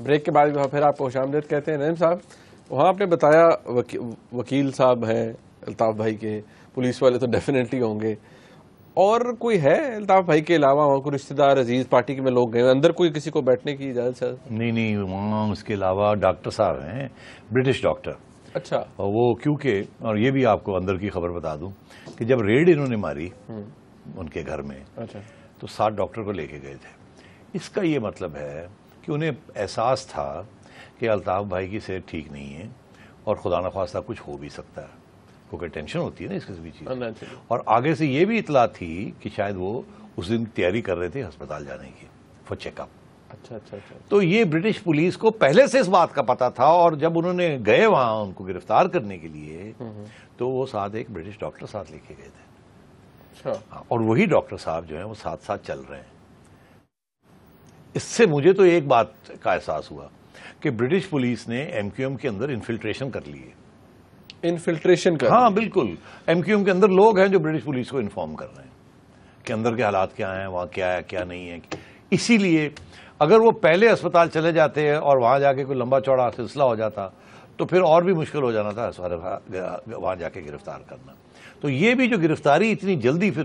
Break کے بعد پھر آپ کو خوش آمدید کہتے ہیں. نعیم صاحب, وہاں آپ نے بتایا وکیل صاحب ہیں الطاف بھائی کے, پولیس والے تو ڈیفینیٹلی ہوں گے, اور کوئی ہے الطاف بھائی کے علاوہ وہاں کوئی رشتہ دار عزیز پارٹی کے میں لوگ گئے اندر, کوئی کسی کو بیٹھنے کی اجازت ہے؟ نہیں, وہاں اس کے علاوہ ڈاکٹر صاحب ہیں, برٹش ڈاکٹر. اچھا. وہ کیونکہ, اور یہ بھی آپ کو اندر کی خبر بتا دوں کہ جب ریڈ انہوں نے ماری ان کے گھر میں, تو 7 ڈاکٹر کو لے کے گئے تھے. اس کا یہ مطلب ہے کہ انہیں احساس تھا کہ الطاف بھائی کی صحت ٹھیک نہیں ہے اور خدا نخواستہ کچھ ہو بھی سکتا ہے, کیونکہ ٹینشن ہوتی ہے نا اس قسم کی چیز. اور آگے سے یہ بھی اطلاع تھی کہ شاید وہ اس دن تیاری کر رہے تھے ہسپتال جانے کی فور چیک اپ. اچھا. تو یہ برٹش پولیس کو پہلے سے اس بات کا پتا تھا, اور جب انہوں نے گئے وہاں ان کو گرفتار کرنے کے لیے تو وہ ساتھ ایک برٹش ڈاکٹر ساتھ لے کے گئے تھے. اچھا. اور وہی ڈاکٹر صاحب جو ہیں وہ ساتھ ساتھ چل رہے ہیں. اس سے مجھے تو ایک بات کا احساس ہوا کہ برٹش پولیس نے ایم کیو ایم کے اندر انفلٹریشن کر لی ہے. انفلٹریشن کر, ہاں بالکل. ایم کیو ایم کے اندر لوگ ہیں جو برٹش پولیس کو انفارم کر رہے ہیں کہ اندر کے حالات کیا ہیں, وہاں کیا ہے کیا نہیں ہے. اسی لیے اگر وہ پہلے اسپتال چلے جاتے ہیں اور وہاں جا کے کوئی لمبا چوڑا سلسلہ ہو جاتا تو پھر اور بھی مشکل ہو جانا تھا وہاں جا کے گرفتار کرنا. تو یہ بھی جو گرفتاری اتنی جلدی پھر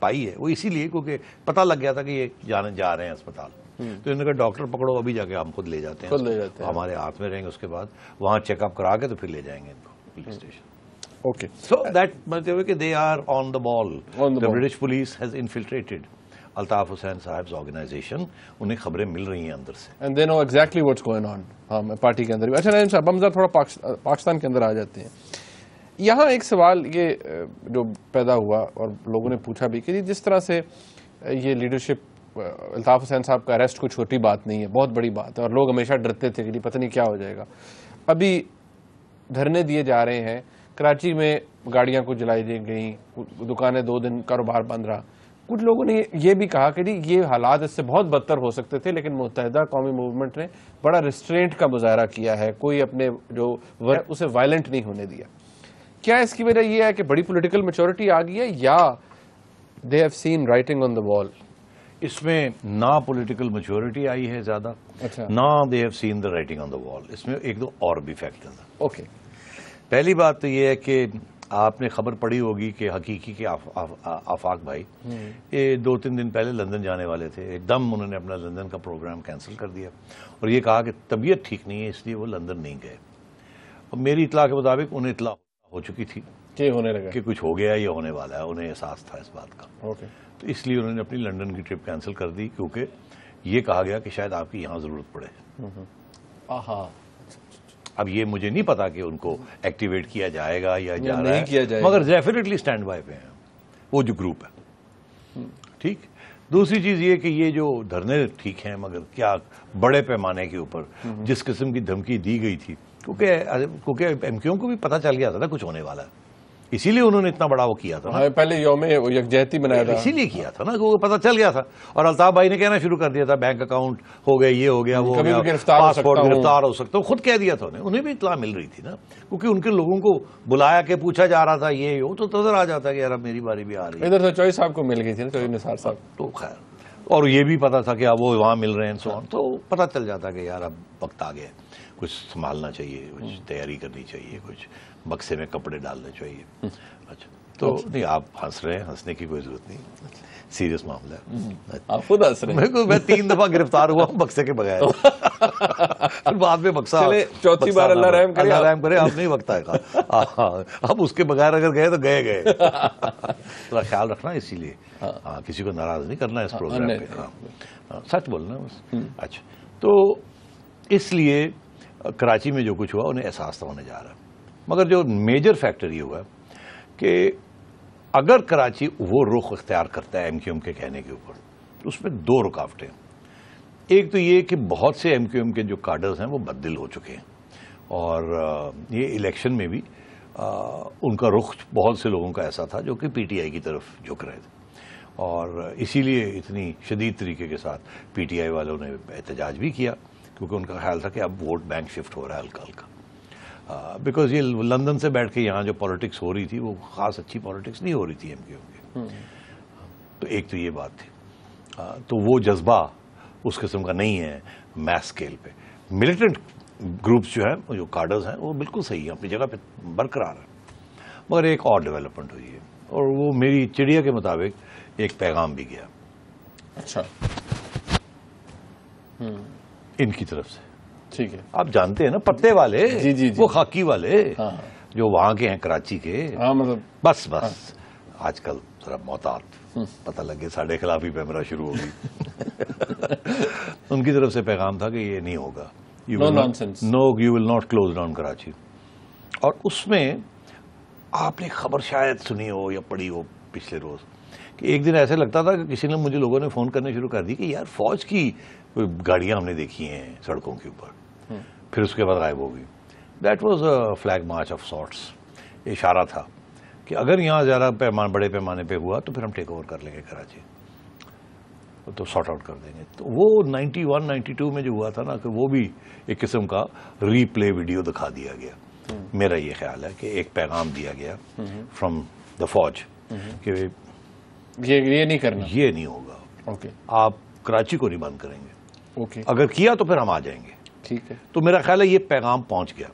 پائی ہے وہ اسی لیے کیونکہ پتہ لگ گیا تھا کہ یہ جا رہے ہیں اسپتال. تو انہوں نے کہا ڈاکٹر پکڑو, ابھی جا کے ہم خود لے جاتے ہیں, ہمارے ہاتھ میں رہیں گے, اس کے بعد وہاں چیک اپ کرا کے تو پھر لے جائیں گے ان کو police station. Okay. So that مطلب ہے کہ they are on the ball. The British police has infiltrated Altaf Hussain صاحب آرگنائزیشن. انہیں خبریں مل رہی ہیں اندر سے, and they know exactly what's going on. ہاں, پارٹی کے اندر بھی. اچھا نعیم صاحب, ہم ذرا تھوڑا پاکستان کے اندر آ جاتے ہیں. یہاں ایک سوال یہ جو پیدا ہوا اور لوگوں نے پوچھا بھی کہ جس طرح سے یہ لیڈرشپ, الطاف حسین صاحب کا اریسٹ کوئی چھوٹی بات نہیں ہے, بہت بڑی بات ہے, اور لوگ ہمیشہ ڈرتے تھے کہ پتہ نہیں کیا ہو جائے گا. ابھی دھرنے دیے جا رہے ہیں, کراچی میں گاڑیاں کچھ جلائی گئیں, دکانیں 2 دن کاروبار بند رہا. کچھ لوگوں نے یہ بھی کہا کہ یہ حالات اس سے بہت بدتر ہو سکتے تھے, لیکن متحدہ قومی موومنٹ نے بڑا ریسٹرینٹ کا مظاہرہ کیا ہے, کوئی اپنے جو اسے وائلنٹ نہیں ہونے دیا. کیا اس کی وجہ یہ ہے کہ بڑی پولیٹیکل میچورٹی آ گئی ہے, یا they have seen writing on دا وال؟ اس میں نہ پولیٹیکل میچورٹی آئی ہے زیادہ, نہ they have seen the writing on دا وال. اس میں ایک دو اور بھی فیکٹرز ہیں. اوکے. پہلی بات تو یہ ہے کہ آپ نے خبر پڑھی ہوگی کہ حقیقی کے آفاق بھائی یہ 2-3 دن پہلے لندن جانے والے تھے. ایک دم انہوں نے اپنا لندن کا پروگرام کینسل کر دیا اور یہ کہا کہ طبیعت ٹھیک نہیں ہے, اس لیے وہ لندن نہیں گئے. اور میری اطلاع کے مطابق انہیں اطلاع ہو چکی تھی کہ ہونے لگا, کہ کچھ ہو گیا یا ہونے والا ہے, انہیں احساس تھا اس بات کا. اوکے. تو اس لیے انہوں نے اپنی لندن کی ٹرپ کینسل کر دی, کیونکہ یہ کہا گیا کہ شاید آپ کی یہاں ضرورت پڑے. اب یہ مجھے نہیں پتا کہ ان کو ایکٹیویٹ کیا جائے گا یا جا رہا ہے, مگر ڈیفینیٹلی سٹینڈ بائی پہ ہیں وہ جو گروپ ہے. ٹھیک. دوسری چیز یہ کہ یہ جو دھرنے ٹھیک ہیں, مگر کیا بڑے پیمانے کے اوپر جس قسم کی دھمکی دی گئی تھی, کیونکہ ایم کیو کو بھی پتا چل گیا تھا نا کچھ ہونے والا ہے, اسی لیے انہوں نے اتنا بڑا وہ کیا تھا. پہلے یوم یکجہتی منایا تھا, اسی لیے کیا تھا نا, کیونکہ پتا چل گیا تھا. اور الطاف بھائی نے کہنا شروع کر دیا تھا بینک اکاؤنٹ ہو گئے, یہ ہو گیا, وہ ہو گیا, پاسپورٹ گرفتار ہو سکتا, خود کہہ دیا تھا. انہیں بھی اطلاع مل رہی تھی نا, کیونکہ ان کے لوگوں کو بلایا کہ پوچھا جا رہا تھا یہ ہو, تو نظر آ جاتا کہ یار اب میری باری بھی آ رہی ہے. ادھر سے چوئی صاحب کو مل گئی تھی نا, چوئی نثار صاحب. تو خیر, اور یہ بھی پتا تھا کہ اب وہ وہاں مل رہے ہیں, سو تو پتا چل جاتا کہ یار اب وقت آ گیا, کچھ سنبھالنا چاہیے, کچھ تیاری کرنی چاہیے, کچھ بکسے میں کپڑے ڈالنے چاہیے. اچھا, تو نہیں آپ ہنس رہے ہیں, ہنسنے کی کوئی ضرورت نہیں, سیریس معاملہ ہے. آپ خود ہنس رہے ہیں. میں 3 دفعہ گرفتار ہوا ہوں بکسے کے بغیر, بعد میں بکسا, چوتھی بار اللہ رحم کرے, اللہ رحم کرے. اب نہیں وقت آئے گا, اب اس کے بغیر اگر گئے تو گئے. تھوڑا خیال رکھنا, اسی لیے کسی کو ناراض نہیں کرنا اس پروگرام پہ, سچ بولنا. اچھا, تو اس لیے کراچی میں جو کچھ ہوا انہیں احساس ہونے جا رہا ہے. مگر جو میجر فیکٹر یہ ہوا کہ اگر کراچی وہ رخ اختیار کرتا ہے ایم کیو ایم کے کہنے کے اوپر, تو اس میں 2 رکاوٹیں. ایک تو یہ کہ بہت سے ایم کیو ایم کے جو کارڈرز ہیں وہ بدل ہو چکے ہیں, اور یہ الیکشن میں بھی ان کا رخ بہت سے لوگوں کا ایسا تھا جو کہ پی ٹی آئی کی طرف جھک رہے تھے, اور اسی لیے اتنی شدید طریقے کے ساتھ پی ٹی آئی والوں نے احتجاج بھی کیا, کیونکہ ان کا خیال تھا کہ اب ووٹ بینک شفٹ ہو رہا ہے ہلکا ہلکا. بیکاز یہ لندن سے بیٹھ کے یہاں جو پالیٹکس ہو رہی تھی وہ خاص اچھی پالیٹکس نہیں ہو رہی تھی ایم کیو ایم کی. تو ایک تو یہ بات تھی, تو وہ جذبہ اس قسم کا نہیں ہے میس اسکیل پہ. ملیٹنٹ گروپس جو ہیں، جو کارڈرز ہیں، وہ بالکل صحیح ہیں، اپنی جگہ پہ برقرار ہیں، مگر ایک اور ڈیولپمنٹ ہوئی ہے، اور وہ میری چڑیا کے مطابق ایک پیغام بھی گیا اچھا ان کی طرف سے. ٹھیک ہے. آپ جانتے ہیں نا پتے والے، جی وہ خاکی والے ہاں جو وہاں کے ہیں، کراچی کے. ہاں مطلب بس آج کل ذرا محتاط، پتہ لگے ساڑھے خلافی پیمرا شروع ہوگی. ان کی طرف سے پیغام تھا کہ یہ نہیں ہوگا، No nonsense. No you will not close down Karachi. اور اس میں آپ نے خبر شاید سنی ہو یا پڑھی ہو پچھلے روز کہ ایک دن ایسے لگتا تھا کہ کسی نے مجھے، لوگوں نے فون کرنے شروع کر دی کہ یار فوج کی گاڑیاں ہم نے دیکھی ہیں سڑکوں کے اوپر، پھر اس کے بعد غائب ہو گئی. That was a flag march of sorts. اشارہ تھا کہ اگر یہاں زیادہ بڑے پیمانے پہ ہوا تو پھر ہم ٹیک اوور کر لیں گے کراچی، تو سارٹ آؤٹ کر دیں گے. تو وہ 91 92 میں جو ہوا تھا نا، کہ وہ بھی ایک قسم کا ری پلے ویڈیو دکھا دیا گیا. میرا یہ خیال ہے کہ ایک پیغام دیا گیا فرام دا فوج کہ یہ نہیں کرنا، یہ نہیں ہوگا، اوکے آپ کراچی کو نہیں بند کریں گے، اوکے اگر کیا تو پھر ہم آ جائیں گے. ٹھیک ہے. تو میرا خیال ہے یہ پیغام پہنچ گیا،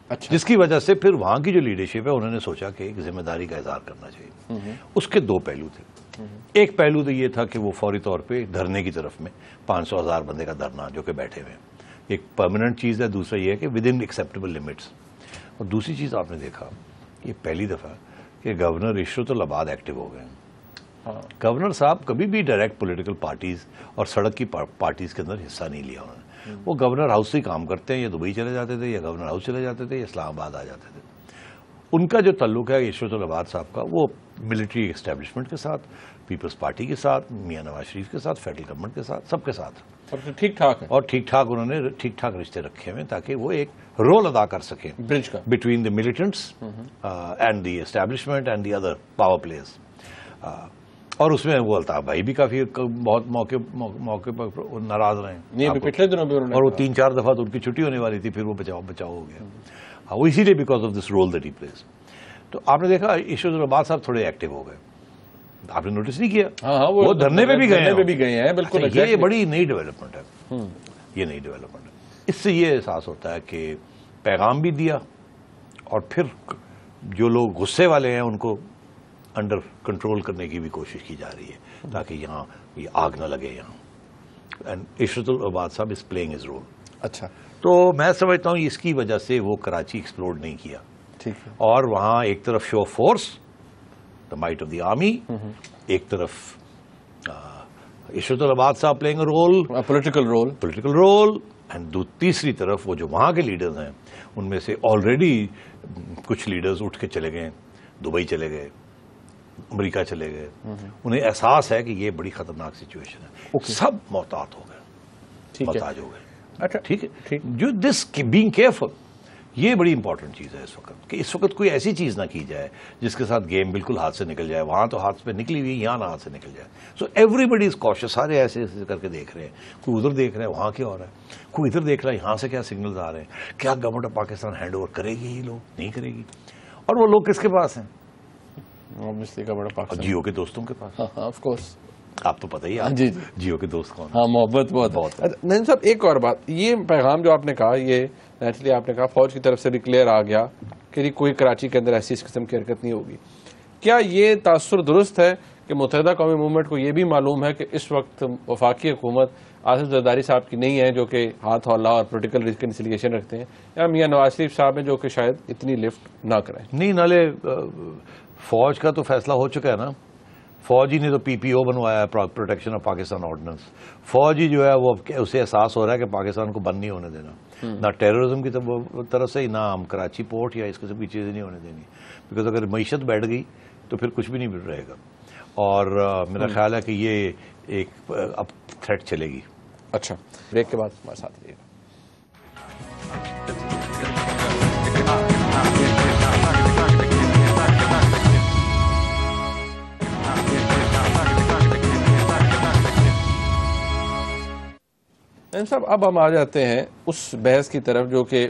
اچھا جس کی وجہ سے پھر وہاں کی جو لیڈرشپ ہے انہوں نے سوچا کہ ایک ذمہ داری کا اظہار کرنا چاہیے. اس کے دو پہلو تھے. ایک پہلو تو یہ تھا کہ وہ فوری طور پہ دھرنے کی طرف میں 500,000 بندے کا دھرنا جو کہ بیٹھے ہوئے ہیں، ایک پرماننٹ چیز ہے. دوسرا یہ ہے کہ ود ان ایکسیپٹیبل لمٹس. اور دوسری چیز آپ نے دیکھا یہ پہلی دفعہ کہ گورنر عشرت العباد ایکٹیو ہو گئے ہیں. گورنر صاحب کبھی بھی ڈائریکٹ پولیٹیکل پارٹیز اور سڑک کی پارٹیز کے اندر حصہ نہیں لیا انہوں نے. وہ گورنر ہاؤس سے کام کرتے ہیں، یا دبئی چلے جاتے تھے، یا گورنر ہاؤس چلے جاتے تھے، یا اسلام آباد آ جاتے تھے. ان کا جو تعلق ہے عشرت العباد صاحب کا، وہ ملٹری اسٹیبلشمنٹ کے ساتھ، پیپلز پارٹی کے ساتھ، میاں نواز شریف کے ساتھ، فیڈرل گورنمنٹ کے ساتھ، سب کے ساتھ، سب سے ٹھیک ٹھاک ہے، اور ٹھیک ٹھاک انہوں نے ٹھیک ٹھاک رشتے رکھے ہوئے تاکہ وہ ایک رول ادا کر سکیں برج کا between the militants and the establishment and the other power players. اور اس میں وہ الطاف بھائی بھی کافی بہت موقع پر ناراض رہے ہیں. نہیں ابھی پچھلے دنوں بھی انہوں نے اور وہ 3-4 دفعہ تو ان کی چھٹی ہونے والی تھی، پھر وہ بچاؤ ہو گیا. وہ اسی لیے because of this rule that he please. تو آپ نے دیکھا عشرت العباد صاحب تھوڑے ایکٹیو ہو گئے، آپ نے نوٹس نہیں کیا؟ ہاں وہ دھرنے پہ بھی گئے ہیں. بالکل یہ بڑی نئی ڈیولپمنٹ ہے. یہ نئی ڈیولپمنٹ ہے. اس سے یہ احساس ہوتا ہے کہ پیغام بھی دیا، اور پھر جو لوگ غصے والے ہیں ان کو انڈر کنٹرول کرنے کی بھی کوشش کی جا رہی ہے تاکہ یہاں یہ آگ نہ لگے یہاں. اینڈ عشرت العباد صاحب از پلئنگ ہز رول. اچھا تو میں سمجھتا ہوں اس کی وجہ سے وہ کراچی ایکسپلوڈ نہیں کیا. ٹھیک ہے. اور وہاں ایک طرف show of force, the might of the army, ایک طرف عشرت العباد صاحب playing a role, political role, and تیسری طرف وہ جو وہاں کے لیڈرز ہیں ان میں سے آلریڈی کچھ لیڈرز اٹھ کے چلے گئے، دبئی چلے گئے، امریکہ چلے گئے. انہیں احساس ہے کہ یہ بڑی خطرناک سچویشن ہے. سب محتاط ہو گئے، محتاج ہو گئے. اچھا ٹھیک ہے. جو دس بینگ کیئرفل، یہ بڑی امپورٹنٹ چیز ہے اس وقت، کہ اس وقت کوئی ایسی چیز نہ کی جائے جس کے ساتھ گیم بالکل ہاتھ سے نکل جائے. وہاں تو ہاتھ پہ نکلی ہوئی، یہاں نہ ہاتھ سے نکل جائے. سو ایوری بڈی از کاشس. سارے ایسے کر کے دیکھ رہے ہیں، کوئی ادھر دیکھ رہا ہے وہاں کیا ہو رہا ہے، کوئی ادھر دیکھ رہا ہے یہاں سے کیا سگنلز آ رہے ہیں، کیا government of Pakistan hand over کرے گی، یہ لوگ نہیں کرے گی. اور وہ لوگ کس کے پاس ہیں؟ جیو کے دوستوں کے پاس. آف کورس آپ تو پتہ ہی ہے. جی جیو کے دوست کون؟ ہاں محبت بہت. نعیم صاحب ایک اور بات، یہ پیغام جو آپ نے کہا، یہ نیچرلی آپ نے کہا فوج کی طرف سے بھی کلیئر آ گیا کہ کوئی کراچی کے اندر ایسی اس قسم کی حرکت نہیں ہوگی. کیا یہ تاثر درست ہے کہ متحدہ قومی موومنٹ کو یہ بھی معلوم ہے کہ اس وقت وفاقی حکومت آصف زرداری صاحب کی نہیں ہے جو کہ ہاتھ ہولہ اور پولیٹیکل ریکنسیلیشن رکھتے ہیں، یا میاں نواز شریف صاحب ہیں جو کہ شاید اتنی لفٹ نہ کریں؟ نہیں، نالے فوج کا تو فیصلہ ہو چکا ہے نا. فوج ہی نے تو پی پی او بنوایا ہے، پروٹیکشن آف پاکستان آرڈیننس. فوج ہی جو ہے وہ اسے احساس ہو رہا ہے کہ پاکستان کو بند نہیں ہونے دینا، نہ ٹیررزم کی طرف سے، نہ ہم کراچی پورٹ یا اس قسم کی چیزیں نہیں ہونے دینی. بیکاز اگر معیشت بیٹھ گئی تو پھر کچھ بھی نہیں رہے گا. اور میرا خیال ہے کہ یہ ایک اب تھریٹ چلے گی. اچھا، بریک کے بعد ہمارے ساتھ رہیے گا. صاحب اب ہم آ جاتے ہیں اس بحث کی طرف جو کہ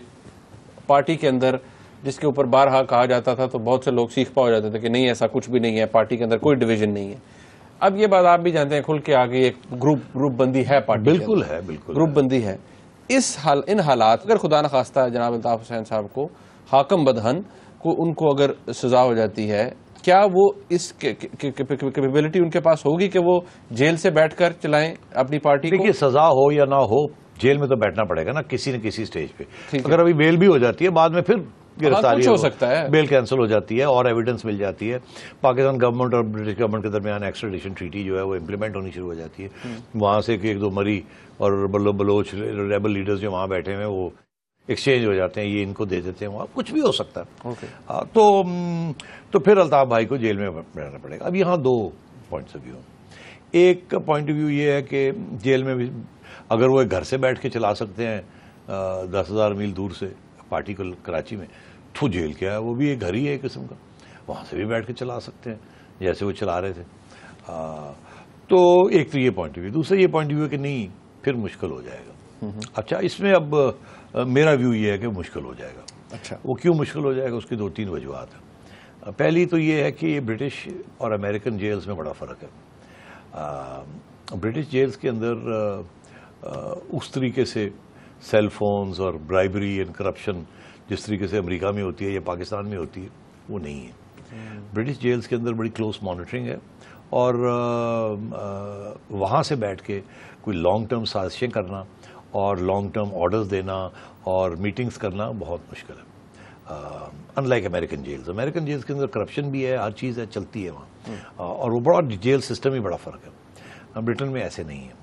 پارٹی کے اندر، جس کے اوپر بارہا کہا جاتا تھا تو بہت سے لوگ سیکھ پا جاتے تھے کہ نہیں ایسا کچھ بھی نہیں ہے، پارٹی کے اندر کوئی ڈویژن نہیں ہے. اب یہ بات آپ بھی جانتے ہیں کھل کے آگے ایک گروپ بندی ہے پارٹی. بالکل ہے، بالکل گروپ بندی ہے. ان حالات اگر خدا نخواستہ جناب الطاف حسین صاحب کو حاکم بدہن کو ان کو اگر سزا ہو جاتی ہے، کیا وہ اس کیپیبلٹی ان کے پاس ہوگی کہ وہ جیل سے بیٹھ کر چلائیں اپنی پارٹی کو؟ دیکھیے سزا ہو یا نہ ہو جیل میں تو بیٹھنا پڑے گا نا کسی نہ کسی سٹیج پہ. اگر ابھی بیل بھی ہو جاتی ہے بعد میں پھر گرفتاری ہو سکتا ہے، بیل کینسل ہو جاتی ہے اور ایویڈنس مل جاتی ہے. پاکستان گورنمنٹ اور برٹش گورنمنٹ کے درمیان ایکسٹریڈیشن ٹریٹی جو ہے وہ امپلیمنٹ ہونی شروع ہو جاتی ہے. وہاں سے ایک دو مری اور بلوچ ریبل لیڈرز جو وہاں بیٹھے ہیں وہ ایکسچینج ہو جاتے ہیں، یہ ان کو دے دیتے ہیں، وہاں کچھ بھی ہو سکتا ہے. تو پھر الطاف بھائی کو جیل میں رہنا پڑے گا. اب یہاں دو پوائنٹس آف ویو. ایک پوائنٹ آف ویو یہ ہے کہ جیل میں بھی اگر وہ گھر سے بیٹھ کے چلا سکتے ہیں 10,000 میل دور سے پارٹی کو کراچی میں، تو جیل کیا ہے، وہ بھی ایک گھر ہی ہے ایک قسم کا، وہاں سے بھی بیٹھ کے چلا سکتے ہیں جیسے وہ چلا رہے تھے. تو ایک تو یہ پوائنٹ آف ویو. دوسرا یہ پوائنٹ آف ویو ہے کہ نہیں پھر مشکل ہو جائے گا. اچھا اس میں اب میرا ویو یہ ہے کہ مشکل ہو جائے گا. اچھا وہ کیوں مشکل ہو جائے گا؟ اس کی 2-3 وجوہات ہیں. پہلی تو یہ ہے کہ یہ برٹش اور امریکن جیلز میں بڑا فرق ہے. برٹش جیلز کے اندر اس طریقے سے سیل فونز اور برائبری اینڈ کرپشن جس طریقے سے امریکہ میں ہوتی ہے یا پاکستان میں ہوتی ہے وہ نہیں ہے. برٹش جیلز کے اندر بڑی کلوز مانیٹرنگ ہے اور وہاں سے بیٹھ کے کوئی لانگ ٹرم سازشیں کرنا اور لانگ ٹرم آرڈرز دینا اور میٹنگز کرنا بہت مشکل ہے. ان لائک امریکن جیلز کے اندر کرپشن بھی ہے، ہر چیز ہے، چلتی ہے وہاں، اور وہ بڑا جیل سسٹم ہی بڑا فرق ہے. برٹن میں ایسے نہیں ہے،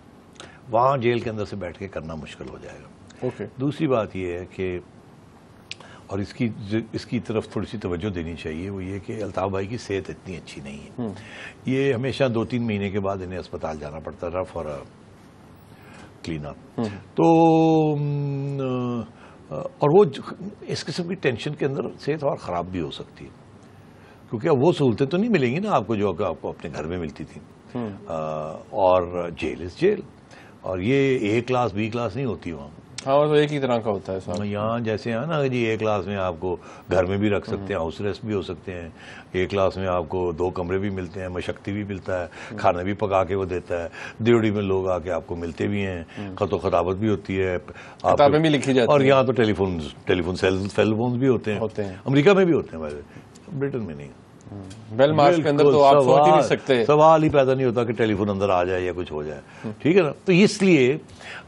وہاں جیل کے اندر سے بیٹھ کے کرنا مشکل ہو جائے گا. دوسری بات یہ ہے کہ اور اس کی طرف تھوڑی سی توجہ دینی چاہیے، وہ یہ کہ الطاف بھائی کی صحت اتنی اچھی نہیں ہے. یہ ہمیشہ 2-3 مہینے کے بعد انہیں اسپتال جانا پڑتا تھا فار کلین اپ. تو اور وہ اس قسم کی ٹینشن کے اندر صحت اور خراب بھی ہو سکتی ہے، کیونکہ اب وہ سہولتیں تو نہیں ملیں گی نا آپ کو جو آپ کو اپنے گھر میں ملتی تھیں. اور جیل اور یہ A کلاس B کلاس نہیں ہوتی وہاں. ہاں وہ ایک ہی طرح کا ہوتا ہے صاحب. یہاں جیسے ہے نا جی A کلاس میں آپ کو گھر میں بھی رکھ سکتے ہیں، ہاؤس ریسٹ بھی ہو سکتے ہیں. A کلاس میں آپ کو 2 کمرے بھی ملتے ہیں، مشقتی بھی ملتا ہے، کھانا بھی پکا کے وہ دیتا ہے، دیوڑی میں لوگ آ کے آپ کو ملتے بھی ہیں، خط و خطابت بھی ہوتی ہے، کتابیں بھی لکھی جاتی ہیں، اور یہاں تو ٹیلی فونز بھی ہوتے ہیں. امریکہ میں بھی ہوتے ہیں، برٹن میں نہیں. بیل مارچ کے اندر تو آپ سوچ ہی نہیں سکتے، سوال ہی پیدا نہیں ہوتا کہ ٹیلی فون اندر آ جائے یا کچھ ہو جائے. ٹھیک ہے نا. تو اس لیے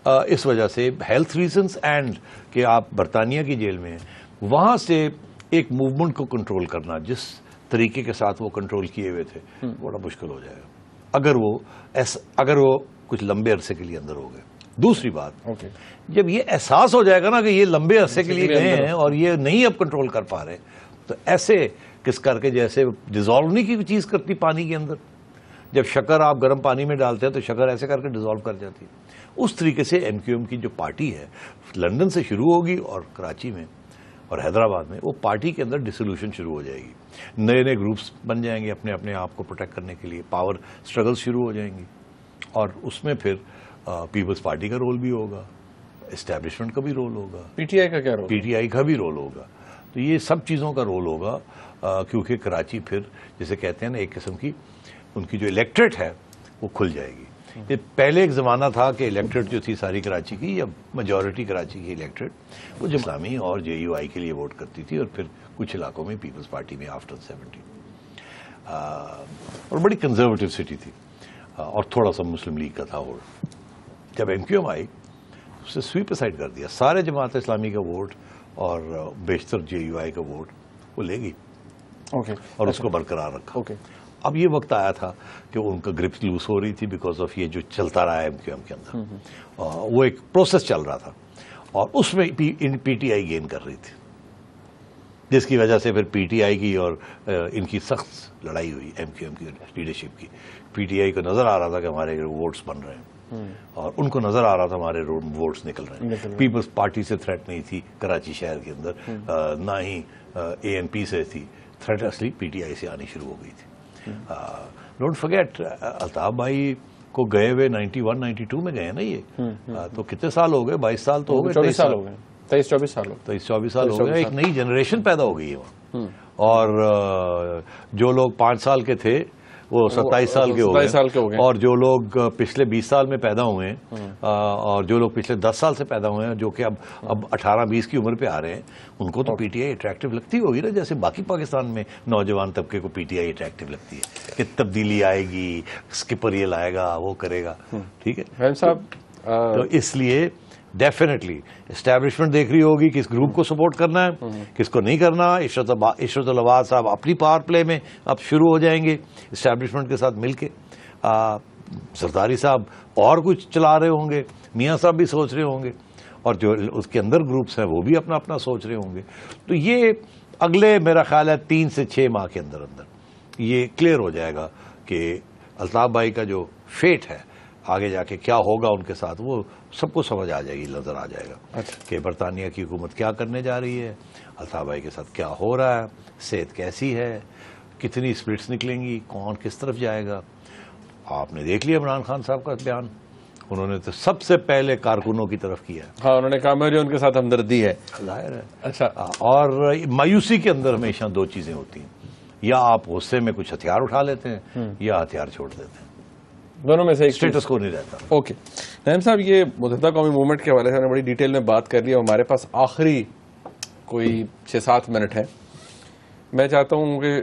اس وجہ سے ہیلتھ ریزنز اینڈ کہ آپ برطانیہ کی جیل میں ہیں، وہاں سے ایک موومنٹ کو کنٹرول کرنا جس طریقے کے ساتھ وہ کنٹرول کیے ہوئے تھے بڑا مشکل ہو جائے گا اگر وہ کچھ لمبے عرصے کے لیے اندر ہو گئے. دوسری بات، جب یہ احساس ہو جائے گا نا کہ یہ لمبے عرصے کے لیے گئے ہیں اور یہ نہیں اب کنٹرول کر پا رہے، تو ایسے کس کر کے جیسے ڈیزالو نہیں کی چیز کرتی پانی کے اندر. جب شکر آپ گرم پانی میں ڈالتے ہیں تو شکر ایسے کر کے ڈیزالو کر جاتی ہے. اس طریقے سے MQM کی جو پارٹی ہے لندن سے شروع ہوگی اور کراچی میں اور حیدرآباد میں وہ پارٹی کے اندر ڈسولوشن شروع ہو جائے گی. نئے گروپس بن جائیں گے اپنے آپ کو پروٹیکٹ کرنے کے لیے، پاور سٹرگل شروع ہو جائیں گی، اور اس میں پھر پیپلز پارٹی کا رول بھی ہوگا، اسٹیبلشمنٹ کا بھی رول ہوگا، PTI کا کیا رول؟ PTI کا بھی رول ہوگا. تو یہ سب چیزوں کا رول ہوگا، کیونکہ کراچی پھر جسے کہتے ہیں نا ایک قسم کی ان کی جو الیکٹریٹ ہے وہ کھل جائے گی. یہ پہلے ایک زمانہ تھا کہ الیکٹریٹ جو تھی ساری کراچی کی یا میجورٹی کراچی کی الیکٹریٹ وہ جو اسلامی اور JUI کے لیے ووٹ کرتی تھی، اور پھر کچھ علاقوں میں پیپلز پارٹی میں آفٹر 70 اور بڑی کنزرویٹو سٹی تھی، اور تھوڑا سا مسلم لیگ کا تھا ووٹ. جب MQM آئی اسے سویپ اسائڈ کر دیا، سارے جماعت اسلامی کا ووٹ اور بیشتر JUI کا ووٹ وہ لے گئی اور اس کو برقرار رکھا. اب یہ وقت آیا تھا کہ ان کا گرپ لوز ہو رہی تھی بیکاز آف یہ جو چلتا رہا ہے MQM کے اندر. وہ ایک پروسیس چل رہا تھا اور اس میں PTI گین کر رہی تھی، جس کی وجہ سے پھر PTI کی اور ان کی سخت لڑائی ہوئی MQM کی لیڈرشپ کی. PTI کو نظر آ رہا تھا کہ ہمارے ووٹس بن رہے ہیں اور ان کو نظر آ رہا تھا ہمارے ووٹس نکل رہے ہیں. پیپلز پارٹی سے تھریٹ نہیں تھی کراچی شہر کے اندر، نہ ہی ANP سے تھی تھریٹ، اصلی PTI سے آنی شروع ہو گئی تھی. ڈونٹ فرگیٹ الطاف بھائی کو گئے ہوئے 91-92 میں گئے نا، یہ تو کتنے سال ہو گئے؟ 22 سال تو ہو گئے، 24 سال ہو گئے، 23-24 سال 23-24 سال ہو گئے. ایک نئی جنریشن پیدا ہو گئی ہے وہاں، اور جو لوگ 5 سال کے تھے وہ 27 سال کے ہو 27 سال کے ہو گئے، گئے، اور جو لوگ پچھلے 20 سال میں پیدا ہوئے ہیں اور جو لوگ پچھلے 10 سال سے پیدا ہوئے ہیں جو کہ اب 18-20 کی عمر پہ آ رہے ہیں، ان کو تو پی ٹی آئی اٹریکٹیو لگتی ہوگی نا، جیسے باقی پاکستان میں نوجوان طبقے کو پی ٹی آئی اٹریکٹیو لگتی ہے کہ تبدیلی آئے گی، اسکپر یہ لائے گا، وہ کرے گا. ٹھیک ہے فہیم صاحب تو اس لیے ڈیفینیٹلی اسٹیبلشمنٹ دیکھ رہی ہوگی کس گروپ کو سپورٹ کرنا ہے، کس کو نہیں کرنا. عشرت العباد صاحب اپنی پاور پلے میں اب شروع ہو جائیں گے اسٹیبلشمنٹ کے ساتھ مل کے. زرداری صاحب اور کچھ چلا رہے ہوں گے، میاں صاحب بھی سوچ رہے ہوں گے، اور جو اس کے اندر گروپس ہیں وہ بھی اپنا اپنا سوچ رہے ہوں گے. تو یہ اگلے میرا خیال ہے 3 سے 6 ماہ کے اندر یہ کلیئر ہو جائے گا کہ الطاف بھائی کا جو فیٹ ہے آگے جا کے کیا ہوگا ان کے ساتھ، وہ سب کو سمجھ آ جائے گی، نظر آ جائے گا کہ برطانیہ کی حکومت کیا کرنے جا رہی ہے، الطاف بھائی کے ساتھ کیا ہو رہا ہے، صحت کیسی ہے، کتنی سپلٹس نکلیں گی، کون کس طرف جائے گا. آپ نے دیکھ لیا عمران خان صاحب کا بیان، انہوں نے تو سب سے پہلے کارکنوں کی طرف کیا. ہاں انہوں نے کہا میری ان کے ساتھ ہمدردی ہے. ظاہر ہے. اچھا، اور مایوسی کے اندر ہمیشہ 2 چیزیں ہوتی ہیں، یا آپ غصے میں کچھ ہتھیار اٹھا لیتے ہیں یا ہتھیار چھوڑ دیتے ہیں، دونوں میں سے ایک اسٹیٹس کو نہیں رہتا. اوکے نعیم صاحب، یہ متحدہ قومی موومنٹ کے حوالے سے ہم نے بڑی ڈیٹیل میں بات کر لی ہے. ہمارے پاس آخری کوئی 6-7 منٹ ہے. میں چاہتا ہوں کہ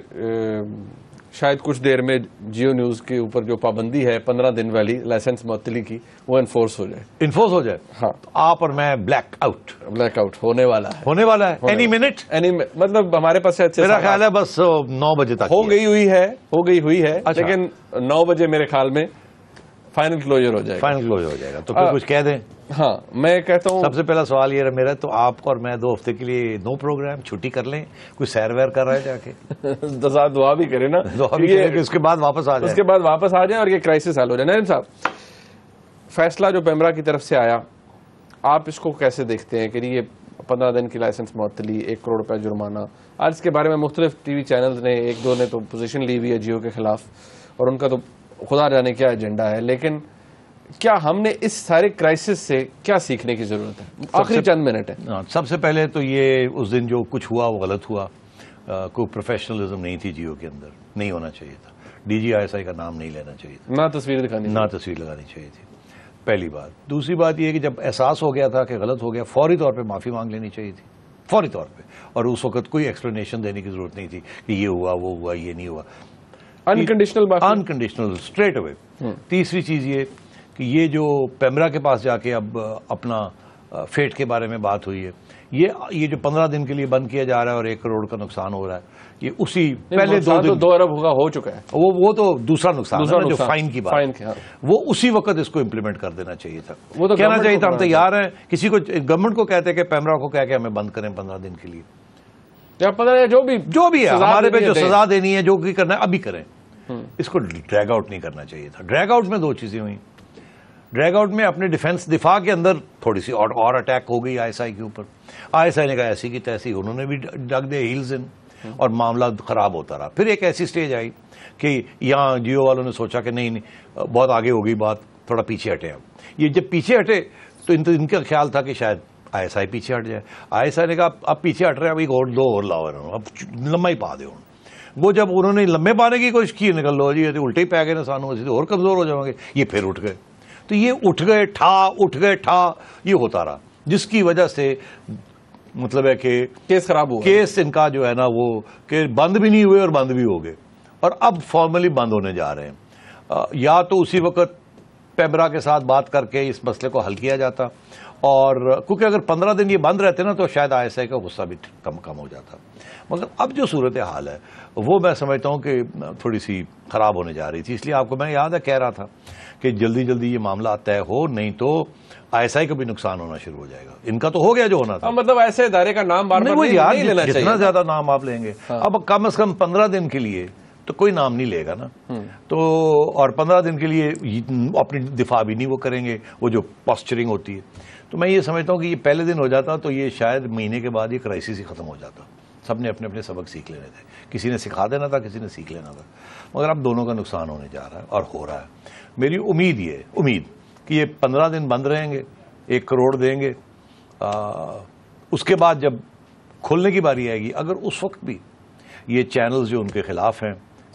شاید کچھ دیر میں جیو نیوز کے اوپر جو پابندی ہے 15 دن والی لائسنس معطلی کی، وہ انفورس ہو جائے. ہاں تو آپ اور میں بلیک آؤٹ ہونے والا ہے اینی منٹ. مطلب ہمارے پاس میرا خیال ہے بس 9 بجے تک ہو گئی ہوئی ہے لیکن 9 بجے میرے خیال میں فائنل کلوجر ہو جائے گا. تو پھر کچھ کہہ دیں. ہاں میں کہتا ہوں سب سے پہلا سوال یہ میرا، تو آپ اور میں 2 ہفتے کے لیے نو پروگرام چھٹی کر لیں، کوئی سیر ویر کر رہے جا کے دعا بھی کریں نا، اس کے بعد واپس آ جائیں، اس کے بعد واپس آ جائیں اور یہ کرائسس حل ہو جائے. نعیم صاحب، فیصلہ جو پیمرا کی طرف سے آیا، آپ اس کو کیسے دیکھتے ہیں کہ یہ 15 دن کی لائسنس معطلی، 1 کروڑ روپے جرمانہ؟ آج اس کے بارے میں مختلف ٹی وی چینلز نے 1-2 نے تو پوزیشن لی ہوئی ہے جیو کے خلاف، اور ان کا تو خدا جانے کیا ایجنڈا ہے. لیکن کیا ہم نے اس سارے کرائسس سے کیا سیکھنے کی ضرورت ہے؟ آخری چند منٹ ہے. سب سے پہلے تو یہ اس دن جو کچھ ہوا وہ غلط ہوا. کوئی پروفیشنلزم نہیں تھی جیو کے اندر، نہیں ہونا چاہیے تھا. D G I S I کا نام نہیں لینا چاہیے تھا، نہ تصویر لگانی چاہیے تھی. پہلی بات. دوسری بات یہ کہ جب احساس ہو گیا تھا کہ غلط ہو گیا، فوری طور پہ معافی مانگ لینی چاہیے تھی، فوری طور پہ. اور اس وقت کوئی ایکسپلینیشن دینے کی ضرورت نہیں تھی کہ یہ ہوا وہ ہوا یہ نہیں ہوا. Unconditional straight away. تیسری چیز یہ کہ یہ جو پیمرا کے پاس جا کے اب اپنا فیٹ کے بارے میں بات ہوئی ہے، یہ جو 15 دن کے لیے بند کیا جا رہا ہے اور 1 کروڑ کا نقصان ہو رہا ہے، یہ اسی پہلے 2 ارب ہو چکا ہے. وہ تو دوسرا نقصان ہے جو فائن کی بات، وہ اسی وقت اس کو امپلیمنٹ کر دینا چاہیے تھا. وہ تو کہنا چاہیے تھا ہم تیار ہیں. کسی کو گورنمنٹ کو کہتے کہ پیمرا کو کہہ کے ہمیں بند کریں 15 دن کے لیے، جو بھی ہے ہمارے پہ جو سزا دینی ہے، جو بھی کرنا ہے ابھی کریں. اس کو ڈریگ آؤٹ نہیں کرنا چاہیے تھا. ڈریگ آؤٹ میں 2 چیزیں ہوئیں. ڈریگ آؤٹ میں اپنے دفاع کے اندر تھوڑی سی اور اٹیک ہو گئی آئی ایس آئی کے اوپر. آئی ایس آئی نے کہا ایسی کی تیسی، انہوں نے بھی ڈگ دے ہیلز ان، اور معاملہ خراب ہوتا رہا. پھر ایک ایسی سٹیج آئی کہ یہاں جیو والوں نے سوچا کہ نہیں بہت آگے ہو گئی بات، تھوڑا پیچھے ہٹے. یہ جب پیچھے ہٹے تو ان کا خیال تھا کہ شاید آئی ایس آئی پیچھے ہٹ جائے. آئی ایس آئی نے کہا اب پیچھے ہٹ رہے ہیں، اب 2 اور لاؤ، اب لمبا ہی پا دے. وہ جب انہوں نے لمبے پانے کی کوشش کی، نکل لو جی الٹے ہی پہ گئے نا سانوں، اور کمزور ہو جائیں گے. یہ پھر اٹھ گئے. تو یہ اٹھ گئے ٹھا یہ ہوتا رہا، جس کی وجہ سے مطلب ہے کہ کیس خراب ہوا. کیس ان کا جو ہے نا وہ کہ بند بھی نہیں ہوئے اور بند بھی ہو گئے، اور اب فارملی بند ہونے جا رہے ہیں. یا تو اسی وقت پیمرا کے ساتھ بات کر کے اس مسئلے کو حل کیا جاتا، اور کیونکہ اگر 15 دن یہ بند رہتے نا تو شاید آئی ایس آئی کا غصہ بھی کم ہو جاتا. مگر اب جو صورتحال ہے وہ میں سمجھتا ہوں کہ تھوڑی سی خراب ہونے جا رہی تھی. اس لیے آپ کو میں یاد ہے کہہ رہا تھا کہ جلدی یہ معاملہ طے ہو، نہیں تو آئی ایس آئی کا بھی نقصان ہونا شروع ہو جائے گا. ان کا تو ہو گیا جو ہونا تھا. مطلب ایسے ادارے کا نام بار بار نہیں لینا چاہیے. جتنا زیادہ نام آپ لیں گے، اب کم از کم 15 دن کے لیے تو کوئی نام نہیں لے گا نا. تو اور 15 دن کے لیے اپنی دفاع بھی نہیں وہ کریں گے، وہ جو پاسچرنگ ہوتی ہے. تو میں یہ سمجھتا ہوں کہ یہ پہلے دن ہو جاتا تو یہ شاید مہینے کے بعد یہ کرائسس ہی ختم ہو جاتا. سب نے اپنے سبق سیکھ لینے تھے. کسی نے سکھا دینا تھا، کسی نے سیکھ لینا تھا. مگر اب دونوں کا نقصان ہونے جا رہا ہے اور ہو رہا ہے. میری امید کہ یہ 15 دن بند رہیں گے، 1 کروڑ دیں گے. اس کے بعد جب کھولنے کی باری آئے گی، اگر اس وقت بھی یہ چینلز جو ان کے خلاف ہیں